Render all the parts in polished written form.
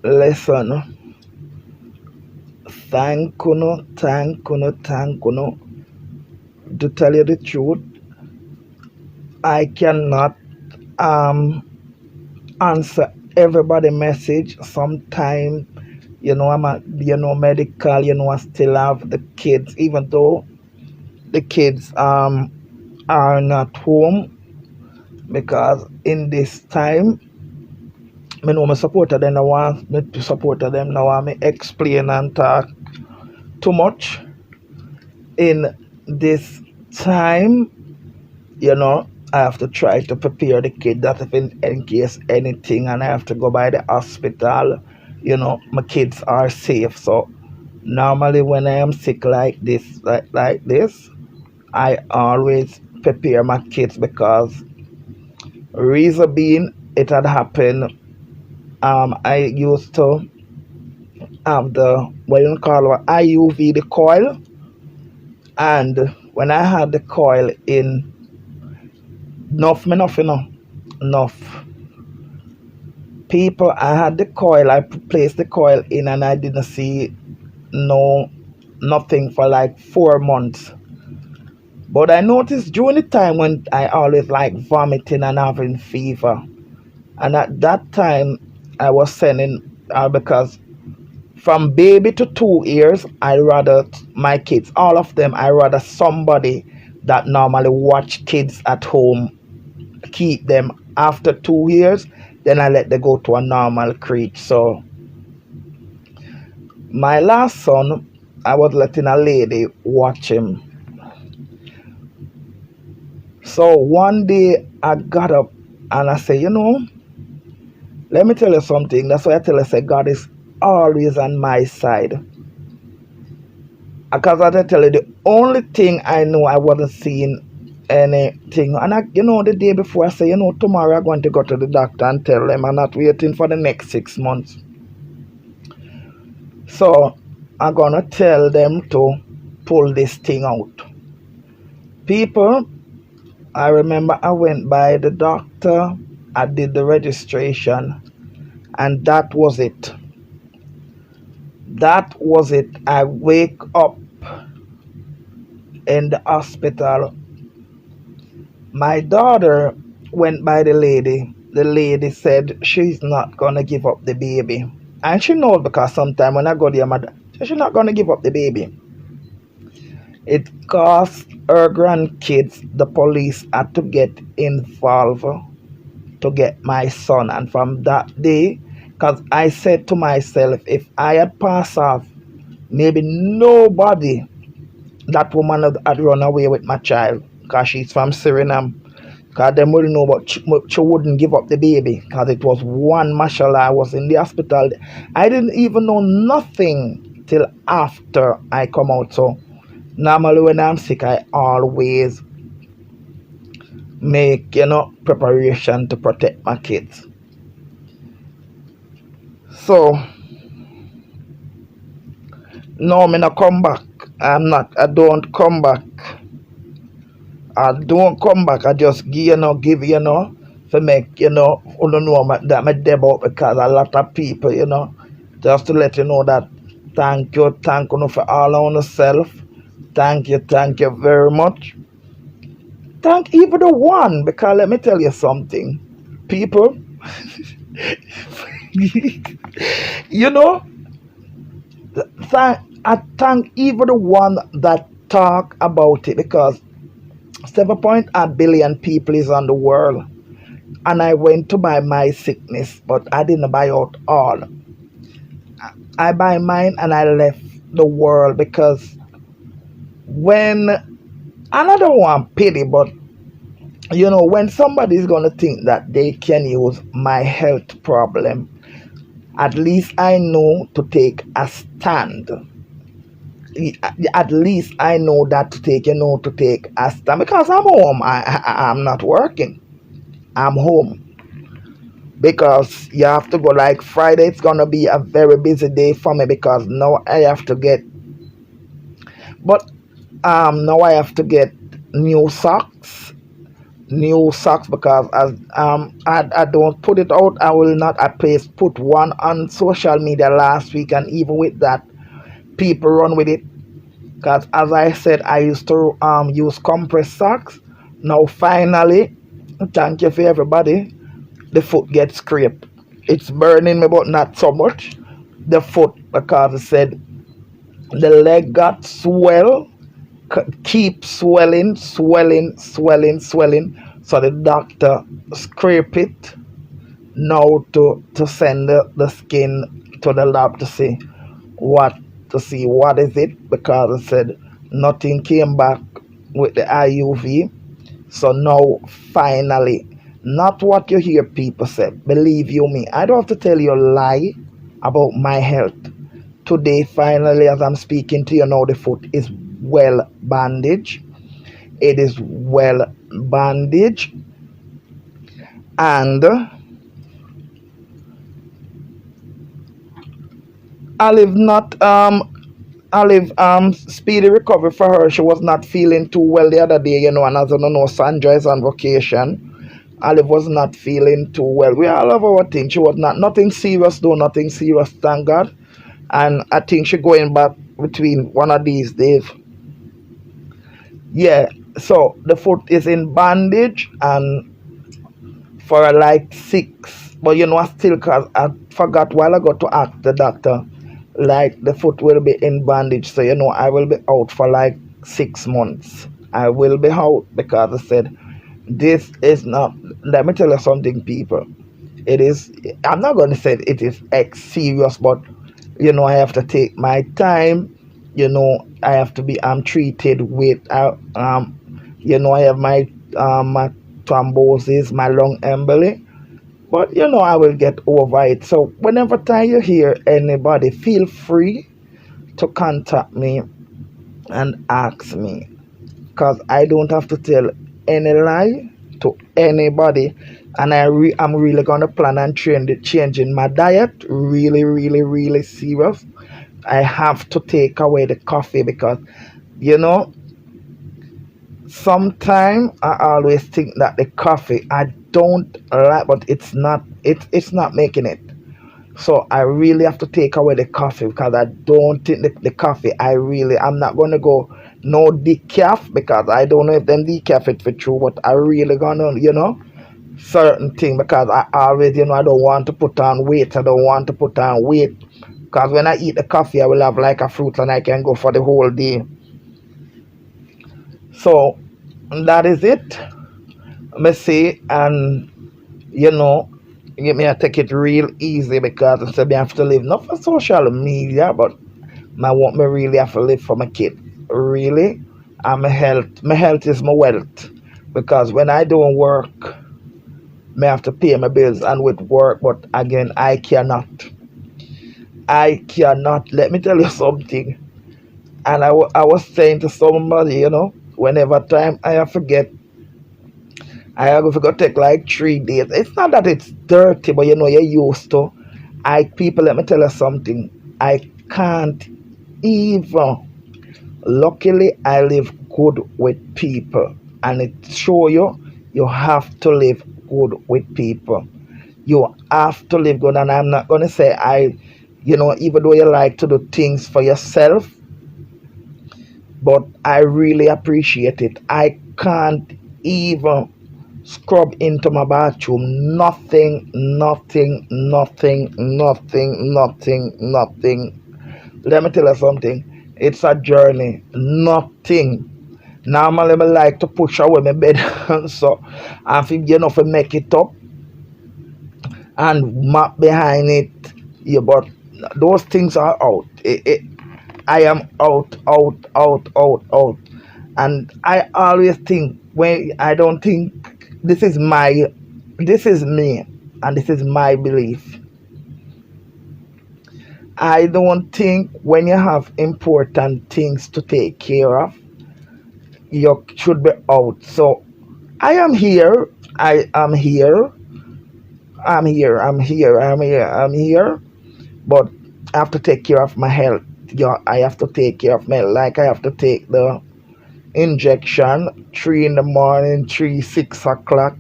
Listen, thank you. To tell you the truth, I cannot um answer everybody message. Sometimes, I'm a medical, I still have the kids, even though the kids are not home, because in this time, me know my supporter them now want me to support them now want me explain and talk too much in this time. I have to try to prepare the kid that if in case anything and I have to go by the hospital, my kids are safe. So normally when I am sick like this, like this, I always prepare my kids, because reason being it had happened. I used to have the what you call it, IUV, the coil, and when I had the coil in, enough, enough people, I had the coil, I placed the coil in, and I didn't see no nothing for like 4 months. But I noticed during the time when I always like vomiting and having fever, and at that time I was sending, because from baby to 2 years, I rather my kids, all of them, I rather somebody that normally watch kids at home keep them. After 2 years, then I let them go to a normal crèche. So my last son, I was letting a lady watch him. So one day I got up and I said, let me tell you something. That's why I tell you, say God is always on my side. Because I tell you, the only thing I know, I wasn't seeing anything. And the day before I say, tomorrow I'm going to go to the doctor and tell them I'm not waiting for the next 6 months. So I'm gonna tell them to pull this thing out. People, I remember I went by the doctor, I did the registration, and that was it. That was it. I wake up in the hospital. My daughter went by the lady. The lady said she's not gonna give up the baby. And she knows, because sometimes when I go there, she's not gonna give up the baby. It cost her grandkids, the police had to get involved to get my son. And from that day, because I said to myself, if I had passed off, maybe nobody, that woman had run away with my child, because she's from Suriname. Because them wouldn't know, but she wouldn't give up the baby, because it was one, mashallah, I was in the hospital. I didn't even know nothing till after I come out. So normally when I'm sick, I always make, preparation to protect my kids. So no, me not come back. I don't come back. I don't come back. I just give, to make, that my deb out, because a lot of people, just to let you know that thank you for all on yourself. Thank you very much. Thank even the one, because let me tell you something. People, you know, I thank even the one that talk about it, because 7.8 billion people is on the world, and I went to buy my sickness, but I didn't buy out all. I buy mine and I left the world, because when another one pity, but when somebody is gonna think that they can use my health problem, at least I know to take a stand. At least I know that to take a stand, because I'm home. I'm not working. I'm home, because you have to go, like Friday. It's gonna be a very busy day for me, because now I have to get, but now I have to get new socks, new socks because as I don't put it out. I will not. I put one on social media last week, and even with that, people run with it. Because as I said, I used to use compressed socks. Now finally, thank you for everybody. The foot gets scraped. It's burning me, but not so much. The foot, because I said the leg got keep swelling. So the doctor scrape it now to send the skin to the lab what to see what is it, because I said nothing came back with the IUV. So now finally, not what you hear people say. Believe you me, I don't have to tell you a lie about my health. Today, finally, as I'm speaking to you now, the foot is well bandaged. It is well bandaged, and Olive not Olive speedy recovery for her. She was not feeling too well the other day, and as you know, Sandra is on vacation. Olive was not feeling too well. We all have our thing. She was not nothing serious though, nothing serious, thank God. And I think she going back between one of these days. Yeah. So the foot is in bandage and for like 6. But I still, cause I forgot while I got to ask the doctor, like the foot will be in bandage. So I will be out for like 6 months. I will be out because I said this is not. Let me tell you something, people. It is. I'm not going to say it is X serious, but I have to take my time. I have to be. I'm treated with. I have my thrombosis, my lung emboli. But I will get over it. So whenever time you hear anybody, feel free to contact me and ask me, because I don't have to tell any lie to anybody. And I'm really gonna plan on changing my diet. Really, really, really serious. I have to take away the coffee because you know sometimes I always think that the coffee I don't like, but it's not making it. So I really have to take away the coffee because I don't think the coffee. I'm not gonna go no decaf because I don't know if them decaf it for true, but I really gonna certain thing because I always I don't want to put on weight. I don't want to put on weight because when I eat the coffee I will have like a fruit and I can go for the whole day. So that is it. Me say, and you know, you may take it real easy because I said I have to live not for social media, but I want me really have to live for my kid. Really, and my health is my wealth. Because when I don't work, I have to pay my bills and with work, but again, I cannot. I cannot. Let me tell you something. And I was saying to somebody, whenever time I forget I have to take like 3 days. It's not that it's dirty, but you're used to. People, let me tell you something. I can't even. Luckily, I live good with people, and it show you have to live good with people. You have to live good, and I'm not gonna say even though you like to do things for yourself, but I really appreciate it. I can't even scrub into my bathroom. Nothing. Let me tell you something. It's a journey. Nothing. Normally, I like to push away my bed, so I think to make it up and map behind it. Yeah, but those things are out. I am out. And I always think when I don't think this is me, and this is my belief. I don't think when you have important things to take care of, you should be out. So I am here. I am here. I'm here. But I have to take care of my health. I have to take care of my, like I have to take the injection, 3 in the morning, 3, 6 o'clock.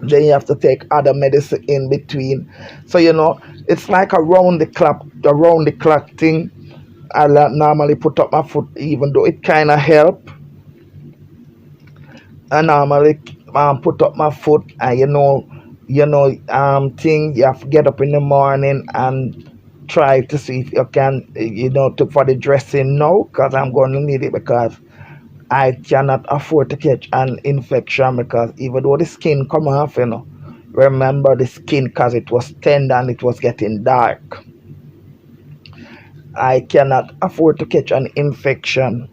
Then you have to take other medicine in between. So it's like a round the clock thing. Normally put up my foot, even though it kind of help. I normally put up my foot, and thing you have to get up in the morning and try to see if you can, to for the dressing now, because I'm going to need it, because I cannot afford to catch an infection, because even though the skin come off, remember the skin, because it was tender and it was getting dark. I cannot afford to catch an infection.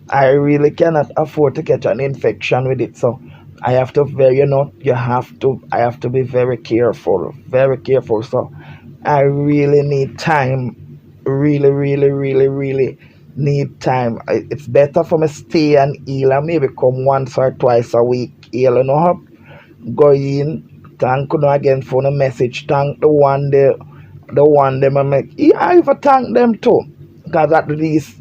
I really cannot afford to catch an infection with it. So I have to I have to be very careful. So I really need time, really, really, really, really need time. It's better for me stay and heal, and maybe come once or twice a week, go in, thank again for the message, thank the one them I make. Yeah, I even thank them too, because at least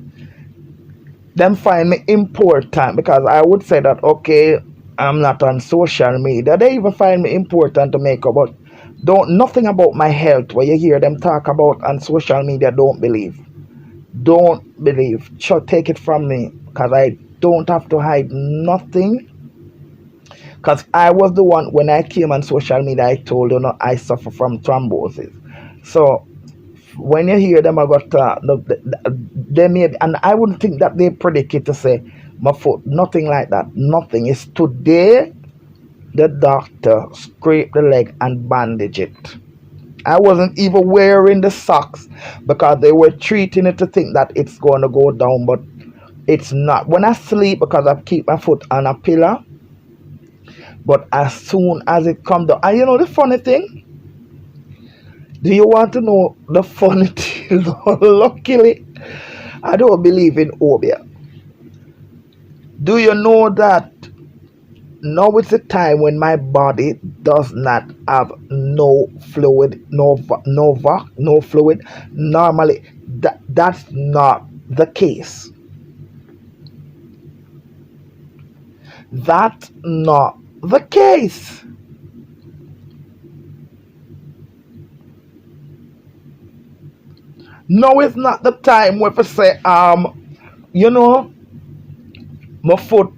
them find me important, because I would say that, okay, I'm not on social media. They even find me important to make up, but don't nothing about my health where you hear them talk about on social media. Don't believe. Don't believe. Sure, take it from me, because I don't have to hide nothing. Because I was the one, when I came on social media, I told I suffer from thrombosis. So when you hear them about they may, and I wouldn't think that they predict it to say my foot, nothing like that. Nothing. It's today the doctor scraped the leg and bandage it. I wasn't even wearing the socks, because they were treating it to think that it's going to go down, but it's not. When I sleep, because I keep my foot on a pillar, but as soon as it comes down, and the funny thing, do you want to know the funny thing? Luckily, I don't believe in obia. Do you know that now is the time when my body does not have no fluid, no fluid? Normally, that's not the case. That's not the case. No, it's not the time where we say, you know, my foot,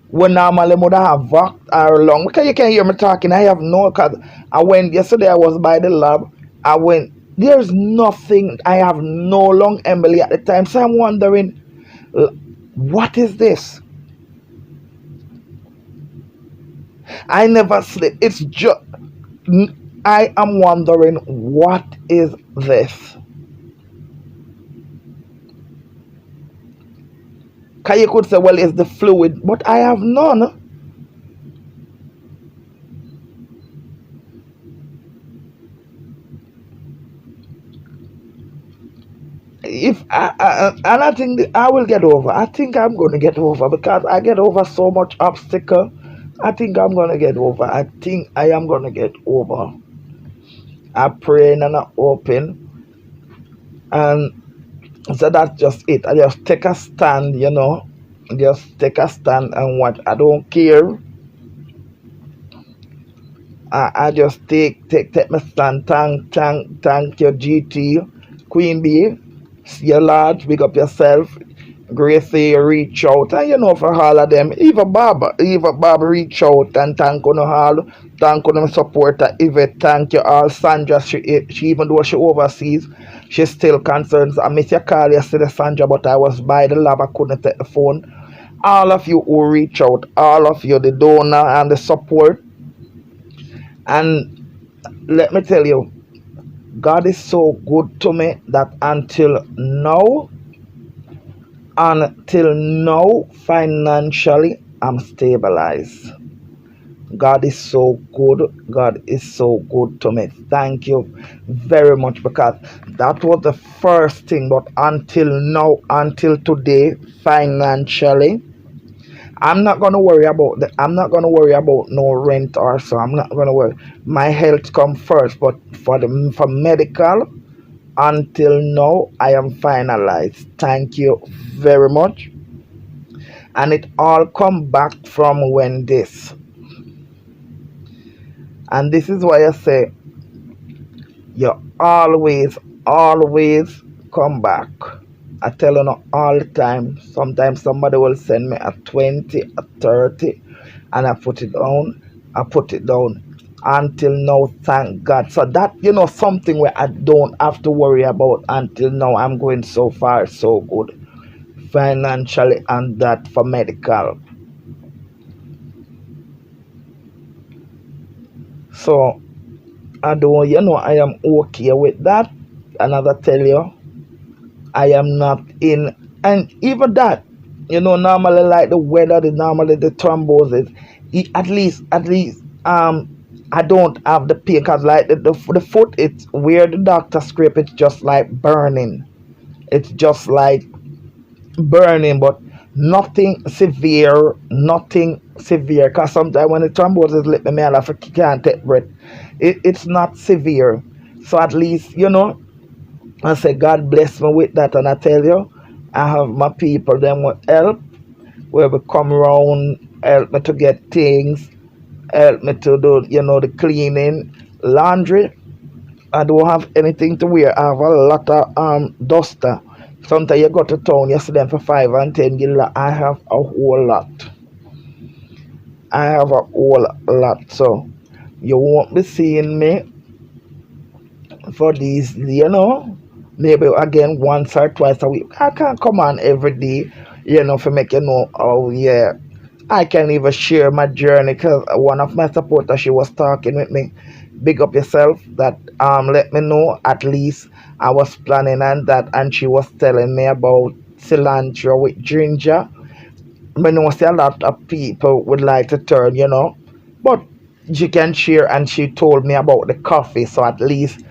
when normally would have walked or long, because you can hear me talking. I have no, because I went yesterday, I was by the lab. I went, there's nothing, I have no lung emboly at the time. So I'm wondering, what is this? I never sleep. It's just, I am wondering, what is this? Because you could say, well, it's the fluid, but I have none. If and I think I will get over. I think I'm going to get over, because I get over so much obstacle. I think I'm going to get over. I think I am going to get over. I pray and I open, and so that's just it. I just take a stand, just take a stand and watch. I don't care. I just take my stand. Thank your GT, Queen Bee, your large, big up yourself. Gracie reach out, and for all of them, Eva Bob reach out and thank you all, thank you my supporter Yvette, thank you all. Sandra, she even though she overseas, she still concerns. I miss your call yesterday, Sandra, but I was by the lab, I couldn't take the phone. All of you who reach out, all of you, the donor and the support, and let me tell you, God is so good to me that until now, financially, I'm stabilized. God is so good. God is so good to me. Thank you very much, because that was the first thing. But until now, until today, financially, I'm not gonna worry about no rent or so. I'm not gonna worry. My health come first, but for medical, until now, I am finalized. Thank you very much. And it all come back from when this. And this is why I say you always come back. I tell you no all the time. Sometimes somebody will send me a 20, a 30, and I put it down. I put it down. Until now, thank God. So that, something where I don't have to worry about until now. I'm going so far, so good. Financially and that for medical. So I don't, I am okay with that. And as I tell you, I am not in, and even that, normally like the weather, normally the thrombosis, at least, I don't have the pain because like the foot, it's where the doctor scrape, it's just like burning. It's just like burning, but nothing severe. Because sometimes when the thrombosis let me, I have to can't take breath. It's not severe. So at least, I say God bless me with that, and I tell you, I have my people them will help, where we come around, help me to get things, help me to do the cleaning, laundry. I don't have anything to wear. I have a lot of duster. Sometimes you go to town, you see them for 5 and 10 gilla. I have a whole lot. I have a whole lot. So you won't be seeing me for these, maybe again once or twice a week. I can't come on every day, for make oh yeah. I can even share my journey because one of my supporters, she was talking with me. Big up yourself, that let me know at least I was planning on that, and she was telling me about cilantro with ginger. I know see a lot of people would like to turn, but she can share, and she told me about the coffee, so at least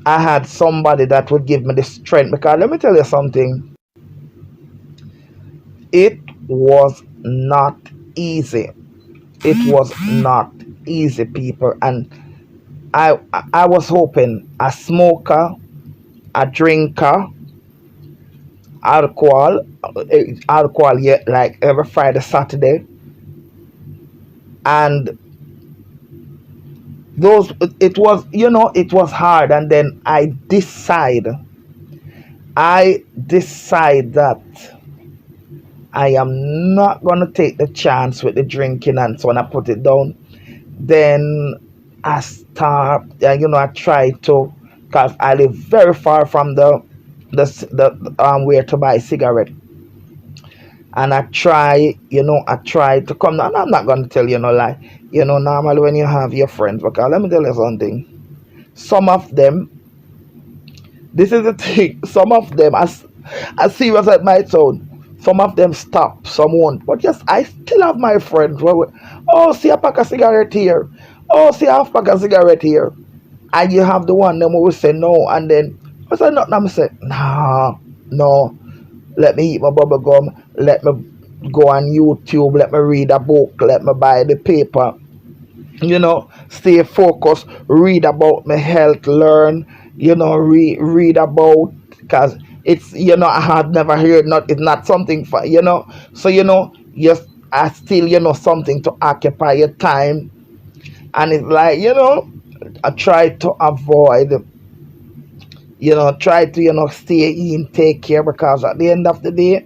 I had somebody that would give me the strength. Because let me tell you something, it was not easy. It was not easy, people. And I was hoping a smoker, a drinker, alcohol, yeah, like every Friday, Saturday, and those it was it was hard. And then I decide that I am not gonna take the chance with the drinking, and so when I put it down, then I start, I try to, because I live very far from the where to buy cigarette, and I try to come down. I'm not gonna tell you no lie. Normally when you have your friends, because let me tell you something. Some of them, this is the thing. Some of them, as serious as it might sound, some of them stop, some won't. But yes, I still have my friends. Oh, see a pack of cigarette here. Oh, see a half pack of cigarette here. And you have the one them who will say no, and then I say nothing. I'm say nah, no. Let me eat my bubble gum. Let me go on YouTube. Let me read a book. Let me buy the paper. Stay focused, read about my health, learn, read about, because it's, I had never heard, not, it's not something for, so, yes, I still, something to occupy your time. And it's like, I try to avoid, try to, stay in, take care, because at the end of the day,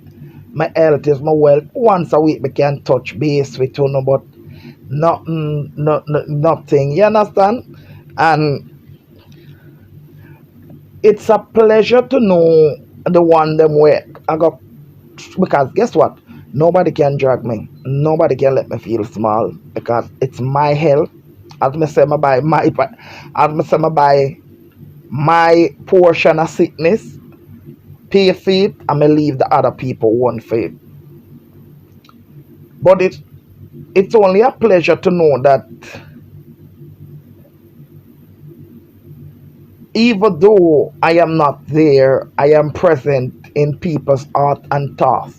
my health is my wealth. Once a week, we can touch base with but nothing. You understand? And it's a pleasure to know the one them where I got, because guess what? Nobody can drag me. Nobody can let me feel small, because it's my health. As me say, I buy my portion of sickness, pay for it, and me leave the other people one for it. But it's only a pleasure to know that even though I am not there, I am present in people's art and thought.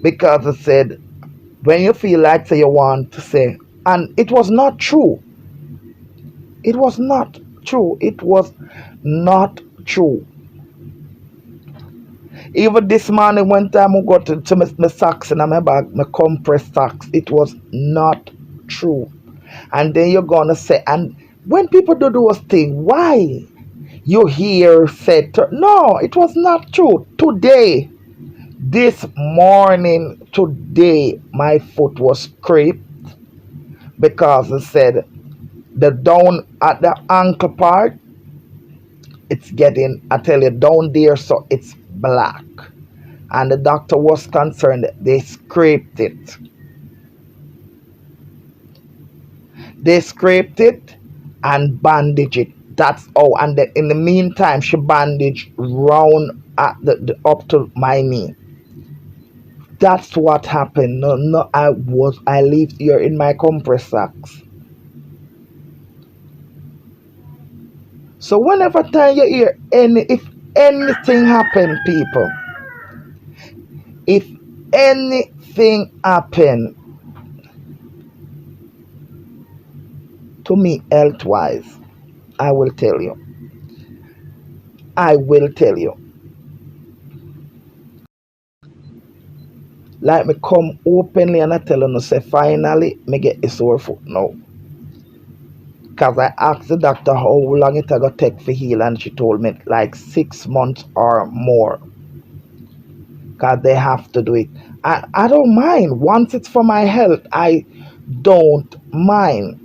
Because it said, when you feel like say you want to say, and it was not true. It was not true. It was not true. Even this morning, one time I got to my socks in my bag, my compressed socks, it was not true. And then you're gonna say, and when people do those things, why? You hear said, no, it was not true. Today, this morning, today, my foot was scraped because it said the down at the ankle part, it's getting, I tell you, down there, so it's black. And the doctor was concerned. They scraped it. They scraped it and bandaged it. That's all. And then in the meantime, she bandaged round at the up to my knee. That's what happened. No, no, I lived here in my compress socks. So whenever time you hear if anything happen, people, if anything happen to me health wise, I will tell you. I will tell you. Like me come openly and I tell you, no, say finally me get a sore foot now. Cause I asked the doctor how long it gonna take for heal, and she told me like 6 months or more. Cause they have to do it. I don't mind. Once it's for my health, I don't mind.